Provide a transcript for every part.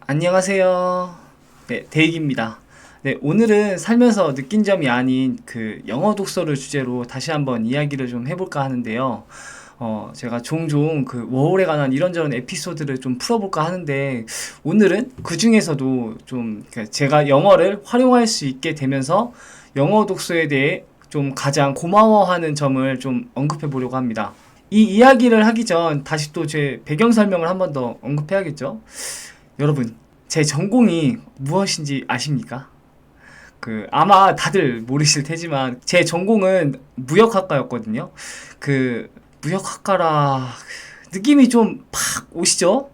안녕하세요. 네, 데익입니다. 네, 오늘은 살면서 느낀 점이 아닌 그 영어 독서를 주제로 다시 한번 이야기를 좀 해볼까 하는데요. 제가 종종 그 워홀에 관한 이런저런 에피소드를 좀 풀어볼까 하는데, 오늘은 그 중에서도 좀 제가 영어를 활용할 수 있게 되면서 영어 독서에 대해 좀 가장 고마워하는 점을 좀 언급해 보려고 합니다. 이 이야기를 하기 전 다시 또 제 배경 설명을 한 번 더 언급해야겠죠? 여러분, 제 전공이 무엇인지 아십니까? 아마 다들 모르실 테지만, 제 전공은 무역학과였거든요. 무역학과라, 느낌이 좀 팍 오시죠?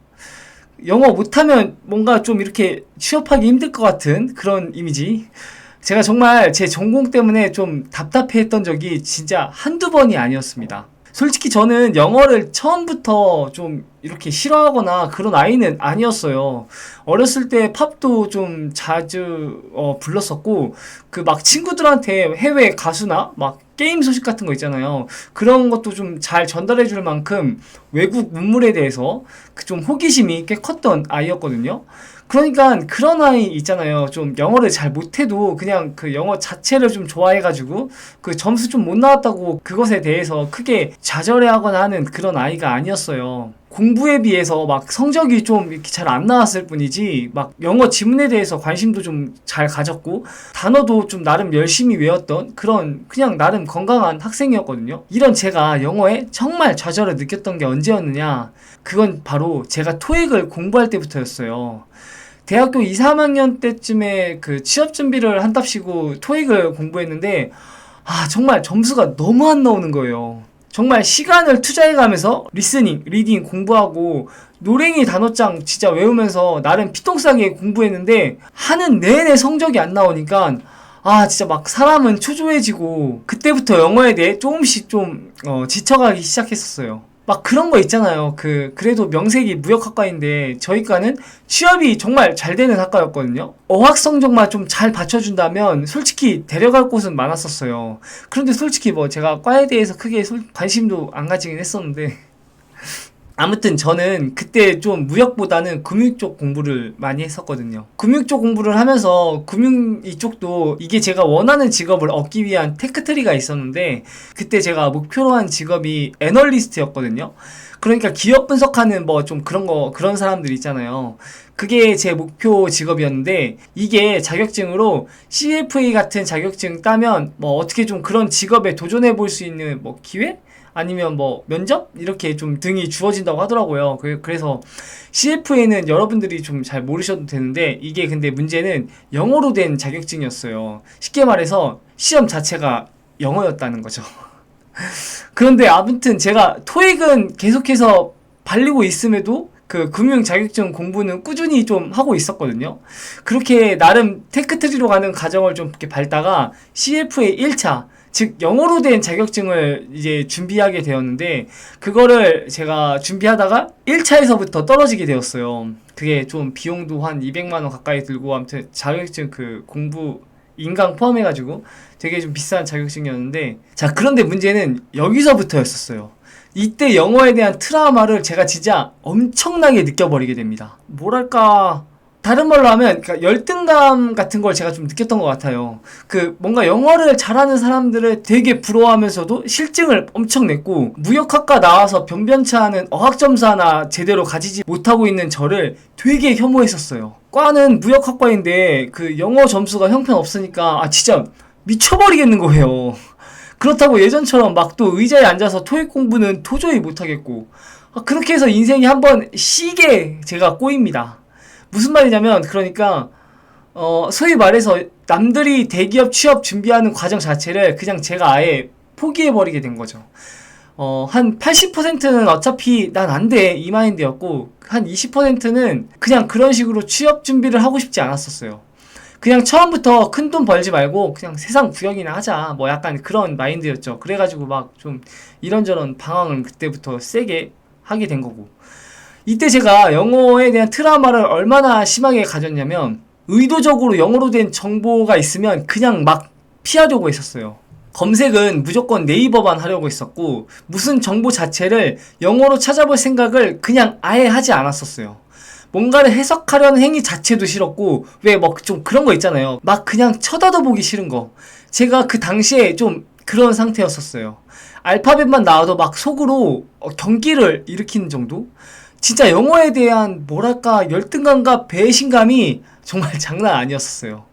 영어 못하면 뭔가 좀 이렇게 취업하기 힘들 것 같은 그런 이미지. 제가 정말 제 전공 때문에 좀 답답해 했던 적이 진짜 한두 번이 아니었습니다. 솔직히 저는 영어를 처음부터 좀 이렇게 싫어하거나 그런 아이는 아니었어요. 어렸을 때 팝도 좀 자주 불렀었고, 그 막 친구들한테 해외 가수나 막 게임 소식 같은 거 있잖아요. 그런 것도 좀 잘 전달해 줄 만큼 외국 문물에 대해서 그 좀 호기심이 꽤 컸던 아이였거든요. 그러니까 그런 아이 있잖아요. 좀 영어를 잘 못해도 그냥 그 영어 자체를 좀 좋아해가지고 그 점수 좀 못 나왔다고 그것에 대해서 크게 좌절해하거나 하는 그런 아이가 아니었어요. 공부에 비해서 막 성적이 좀 이렇게 잘 안 나왔을 뿐이지, 막 영어 지문에 대해서 관심도 좀 잘 가졌고 단어도 좀 나름 열심히 외웠던 그런 그냥 나름 건강한 학생이었거든요. 이런 제가 영어에 정말 좌절을 느꼈던 게 언제였느냐, 그건 바로 제가 토익을 공부할 때부터였어요. 대학교 2, 3학년 때쯤에 그 취업 준비를 한답시고 토익을 공부했는데, 정말 점수가 너무 안 나오는 거예요. 정말 시간을 투자해가면서 리스닝, 리딩 공부하고 노랭이 단어장 진짜 외우면서 나름 피똥싸게 공부했는데, 하는 내내 성적이 안 나오니까 진짜 막 사람은 초조해지고, 그때부터 영어에 대해 조금씩 좀 지쳐가기 시작했었어요. 막 그런 거 있잖아요. 그래도 명색이 무역학과인데 저희과는 취업이 정말 잘 되는 학과였거든요. 어학 성적만 좀 잘 받쳐준다면 솔직히 데려갈 곳은 많았었어요. 그런데 솔직히 뭐 제가 과에 대해서 크게 관심도 안 가지긴 했었는데, 아무튼 저는 그때 좀 무역보다는 금융 쪽 공부를 많이 했었거든요. 금융 쪽 공부를 하면서 금융 이쪽도 이게 제가 원하는 직업을 얻기 위한 테크트리가 있었는데, 그때 제가 목표로 한 직업이 애널리스트였거든요. 그러니까 기업 분석하는 뭐 좀 그런 사람들 있잖아요. 그게 제 목표 직업이었는데, 이게 자격증으로 CFA 같은 자격증 따면 뭐 어떻게 좀 그런 직업에 도전해 볼 수 있는 뭐 기회? 아니면 뭐 면접? 이렇게 좀 등이 주어진다고 하더라고요. 그래서 CFA는 여러분들이 좀 잘 모르셔도 되는데, 이게 근데 문제는 영어로 된 자격증이었어요. 쉽게 말해서 시험 자체가 영어였다는 거죠. 그런데 아무튼 제가 토익은 계속해서 발리고 있음에도 그 금융 자격증 공부는 꾸준히 좀 하고 있었거든요. 그렇게 나름 테크트리로 가는 과정을 좀 이렇게 밟다가 CFA 1차, 즉 영어로 된 자격증을 이제 준비하게 되었는데, 그거를 제가 준비하다가 1차에서부터 떨어지게 되었어요. 그게 좀 비용도 한 200만 원 가까이 들고, 아무튼 자격증 그 공부 인강 포함해가지고 되게 좀 비싼 자격증이었는데, 자, 그런데 문제는 여기서부터였었어요. 이때 영어에 대한 트라우마를 제가 진짜 엄청나게 느껴버리게 됩니다. 뭐랄까, 다른 말로 하면 그러니까 열등감 같은 걸 제가 좀 느꼈던 것 같아요. 뭔가 영어를 잘하는 사람들을 되게 부러워하면서도 실증을 엄청 냈고, 무역학과 나와서 변변치 않은 어학점수 하나 제대로 가지지 못하고 있는 저를 되게 혐오했었어요. 과는 무역학과인데 그 영어 점수가 형편없으니까 진짜 미쳐버리겠는 거예요. 그렇다고 예전처럼 막 또 의자에 앉아서 토익 공부는 도저히 못하겠고, 그렇게 해서 인생이 한번 시게 제가 꼬입니다. 무슨 말이냐면, 그러니까 소위 말해서 남들이 대기업 취업 준비하는 과정 자체를 그냥 제가 아예 포기해버리게 된 거죠. 한 80%는 어차피 난 안 돼, 이 마인드였고, 한 20%는 그냥 그런 식으로 취업 준비를 하고 싶지 않았었어요. 그냥 처음부터 큰 돈 벌지 말고 그냥 세상 구경이나 하자, 뭐 약간 그런 마인드였죠. 그래가지고 막 좀 이런저런 방황을 그때부터 세게 하게 된 거고, 이때 제가 영어에 대한 트라우마를 얼마나 심하게 가졌냐면, 의도적으로 영어로 된 정보가 있으면 그냥 막 피하려고 했었어요. 검색은 무조건 네이버만 하려고 했었고, 무슨 정보 자체를 영어로 찾아볼 생각을 그냥 아예 하지 않았었어요. 뭔가를 해석하려는 행위 자체도 싫었고, 왜 뭐 좀 그런 거 있잖아요. 막 그냥 쳐다도 보기 싫은 거. 제가 그 당시에 좀 그런 상태였었어요. 알파벳만 나와도 막 속으로 경기를 일으키는 정도? 진짜 영어에 대한 뭐랄까 열등감과 배신감이 정말 장난 아니었어요.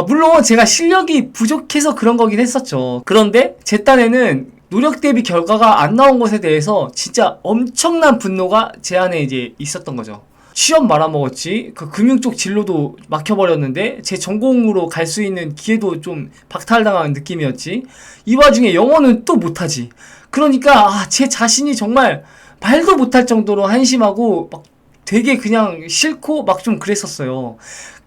물론 제가 실력이 부족해서 그런 거긴 했었죠. 그런데 제 딴에는 노력 대비 결과가 안 나온 것에 대해서 진짜 엄청난 분노가 제 안에 이제 있었던 거죠. 취업 말아먹었지, 그 금융 쪽 진로도 막혀버렸는데 제 전공으로 갈 수 있는 기회도 좀 박탈당한 느낌이었지. 이 와중에 영어는 또 못하지. 그러니까 제 자신이 정말 말도 못할 정도로 한심하고 막 되게 그냥 싫고 막 좀 그랬었어요.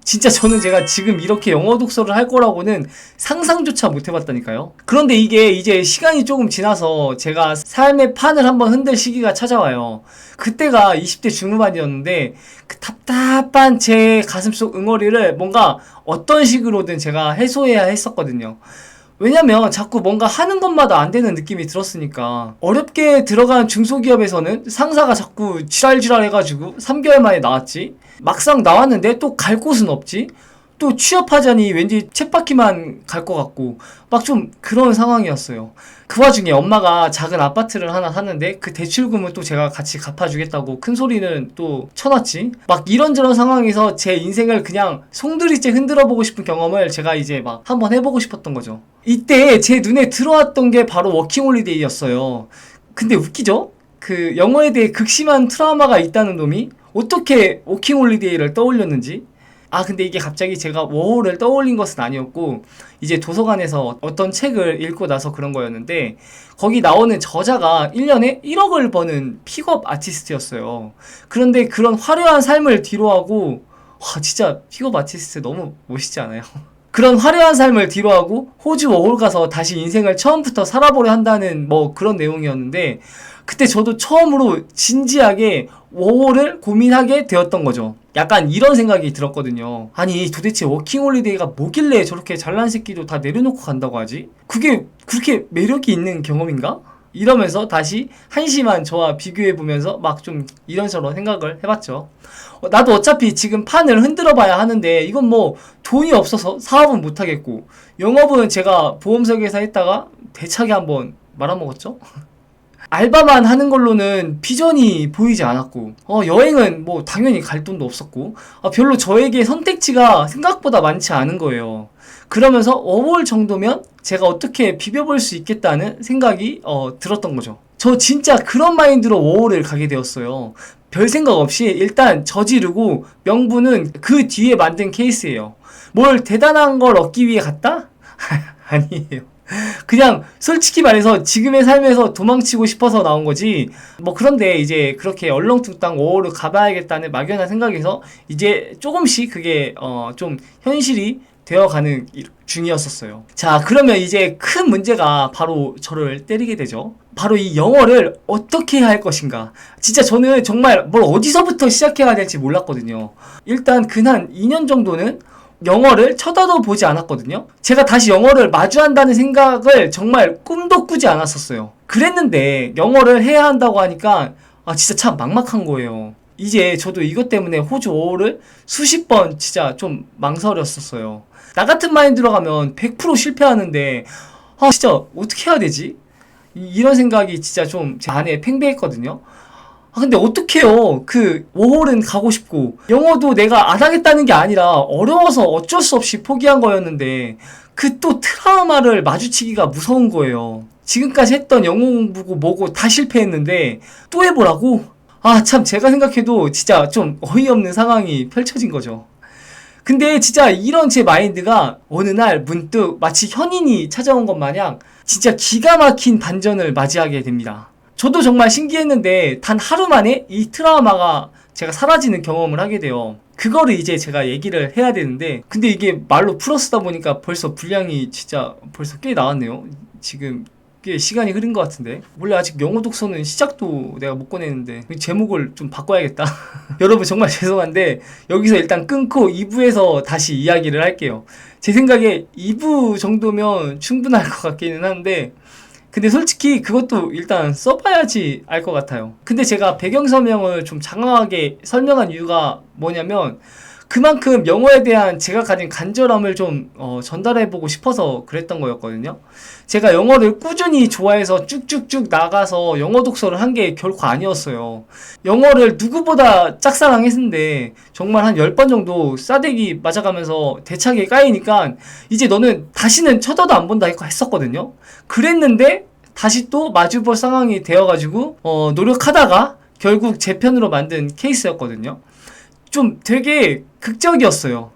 진짜 저는 제가 지금 이렇게 영어 독서를 할 거라고는 상상조차 못 해봤다니까요. 그런데 이게 이제 시간이 조금 지나서 제가 삶의 판을 한번 흔들 시기가 찾아와요. 그때가 20대 중후반이었는데 그 답답한 제 가슴속 응어리를 뭔가 어떤 식으로든 제가 해소해야 했었거든요. 왜냐면 자꾸 뭔가 하는 것마다 안 되는 느낌이 들었으니까. 어렵게 들어간 중소기업에서는 상사가 자꾸 지랄지랄 해가지고 3개월 만에 나왔지. 막상 나왔는데 또 갈 곳은 없지. 또 취업하자니 왠지 쳇바퀴만 갈 것 같고 막 좀 그런 상황이었어요. 그 와중에 엄마가 작은 아파트를 하나 샀는데 그 대출금은 또 제가 같이 갚아주겠다고 큰 소리는 또 쳐놨지. 막 이런저런 상황에서 제 인생을 그냥 송두리째 흔들어 보고 싶은 경험을 제가 이제 막 한번 해보고 싶었던 거죠. 이때 제 눈에 들어왔던 게 바로 워킹홀리데이였어요. 근데 웃기죠? 그 영어에 대해 극심한 트라우마가 있다는 놈이 어떻게 워킹홀리데이를 떠올렸는지. 근데 이게 갑자기 제가 워홀을 떠올린 것은 아니었고, 이제 도서관에서 어떤 책을 읽고 나서 그런 거였는데, 거기 나오는 저자가 1년에 1억을 버는 픽업 아티스트였어요. 그런데 그런 화려한 삶을 뒤로하고, 진짜 픽업 아티스트 너무 멋있지 않아요? 그런 화려한 삶을 뒤로하고 호주 워홀 가서 다시 인생을 처음부터 살아보려 한다는 뭐 그런 내용이었는데, 그때 저도 처음으로 진지하게 워홀을 고민하게 되었던 거죠. 약간 이런 생각이 들었거든요. 아니 도대체 워킹홀리데이가 뭐길래 저렇게 잘난 새끼도 다 내려놓고 간다고 하지? 그게 그렇게 매력이 있는 경험인가? 이러면서 다시 한심한 저와 비교해보면서 막 좀 이런저런 생각을 해봤죠. 나도 어차피 지금 판을 흔들어 봐야 하는데 이건 뭐 돈이 없어서 사업은 못하겠고, 영업은 제가 보험설계사 했다가 대차게 한번 말아먹었죠. 알바만 하는 걸로는 비전이 보이지 않았고, 여행은 뭐 당연히 갈 돈도 없었고, 별로 저에게 선택지가 생각보다 많지 않은 거예요. 그러면서 워홀 정도면 제가 어떻게 비벼볼 수 있겠다는 생각이 들었던 거죠. 저 진짜 그런 마인드로 워홀을 가게 되었어요. 별 생각 없이 일단 저지르고, 명분은 그 뒤에 만든 케이스예요. 뭘 대단한 걸 얻기 위해 갔다? 아니에요. 그냥 솔직히 말해서 지금의 삶에서 도망치고 싶어서 나온 거지. 뭐 그런데 이제 그렇게 얼렁뚱땅 워홀을 가봐야겠다는 막연한 생각에서 이제 조금씩 그게 좀 현실이 되어가는 중이었었어요. 자, 그러면 이제 큰 문제가 바로 저를 때리게 되죠. 바로 이 영어를 어떻게 해야 할 것인가. 진짜 저는 정말 뭘 어디서부터 시작해야 될지 몰랐거든요. 일단 근한 2년 정도는 영어를 쳐다도 보지 않았거든요. 제가 다시 영어를 마주한다는 생각을 정말 꿈도 꾸지 않았었어요. 그랬는데 영어를 해야 한다고 하니까 진짜 참 막막한 거예요. 이제 저도 이것 때문에 호주 워홀을 수십 번 진짜 좀 망설였었어요. 나 같은 마인드로 가면 100% 실패하는데 진짜 어떻게 해야 되지? 이런 생각이 진짜 좀 제 안에 팽배했거든요. 근데 어떡해요. 그 워홀은 가고 싶고 영어도 내가 안 하겠다는 게 아니라 어려워서 어쩔 수 없이 포기한 거였는데, 그 또 트라우마를 마주치기가 무서운 거예요. 지금까지 했던 영어 공부고 뭐고 다 실패했는데 또 해보라고? 참 제가 생각해도 진짜 좀 어이없는 상황이 펼쳐진 거죠. 근데 진짜 이런 제 마인드가 어느 날 문득 마치 현인이 찾아온 것 마냥 진짜 기가 막힌 반전을 맞이하게 됩니다. 저도 정말 신기했는데 단 하루 만에 이 트라우마가 제가 사라지는 경험을 하게 돼요. 그거를 이제 제가 얘기를 해야 되는데, 근데 이게 말로 풀어쓰다 보니까 벌써 분량이 진짜 벌써 꽤 나왔네요. 지금 꽤 시간이 흐른 것 같은데. 원래 아직 영어 독서는 시작도 내가 못 꺼내는데 제목을 좀 바꿔야겠다. 여러분 정말 죄송한데 여기서 일단 끊고 2부에서 다시 이야기를 할게요. 제 생각에 2부 정도면 충분할 것 같기는 한데, 근데 솔직히 그것도 일단 써봐야지 알 것 같아요. 근데 제가 배경 설명을 좀 장황하게 설명한 이유가 뭐냐면 그만큼 영어에 대한 제가 가진 간절함을 좀 전달해보고 싶어서 그랬던 거였거든요. 제가 영어를 꾸준히 좋아해서 쭉쭉쭉 나가서 영어 독서를 한 게 결코 아니었어요. 영어를 누구보다 짝사랑했는데 정말 한 10번 정도 싸대기 맞아가면서 대차게 까이니까 이제 너는 다시는 쳐다도 안 본다 했었거든요. 그랬는데 다시 또 마주볼 상황이 되어가지고 노력하다가 결국 제 편으로 만든 케이스였거든요. 좀 되게 극적이었어요.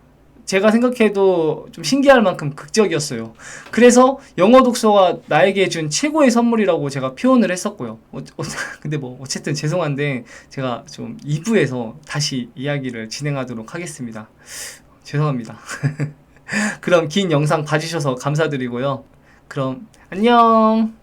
제가 생각해도 좀 신기할 만큼 극적이었어요. 그래서 영어 독서가 나에게 준 최고의 선물이라고 제가 표현을 했었고요. 근데 뭐 어쨌든 죄송한데 제가 좀 2부에서 다시 이야기를 진행하도록 하겠습니다. 죄송합니다. 그럼 긴 영상 봐주셔서 감사드리고요. 그럼 안녕.